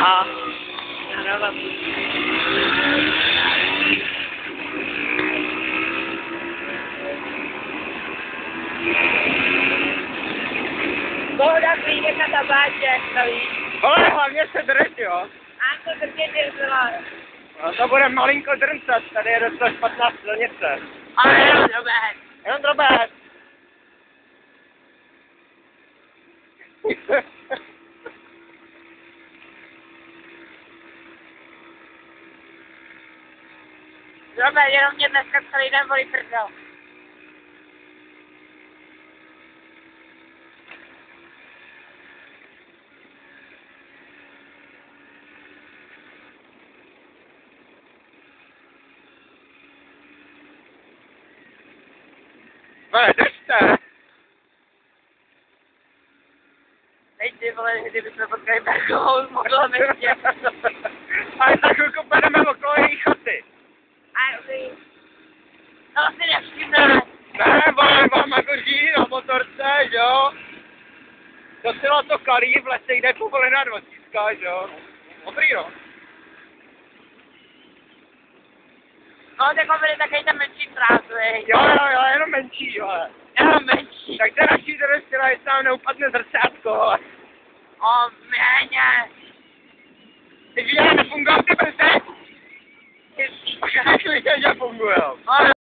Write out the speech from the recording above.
A Nahrávat. Pohoda klínek na tabáček, to víš. ale hlavně se drž, jo. A to drtě držela. No to bude malinko drncat, tady je docela špatná silnice. Ale jenom drobé. Jenom drobé. Drobé, jenom mě dneska celý den bolí prdel. Ne, držte. Teď ty vole, kdybychom potkali Berkovou, mohla městě. Ale za chvilku půjdeme okolo její chaty. A ty... To si nevšimne. Ne, vám jako žijí na motorce, jo. Docela to kalí v lese, jde povolená 20, jo. Dobrý, no. No, tak byly takový ten menší trásy. Jo, jenom menší, jo. Jenom menší. Tak ten naší teda, jestli tam neupadne zrcátko. O, méně. Ty víš, jak nefungují ty brzdy? Ty víš, jak fungujou.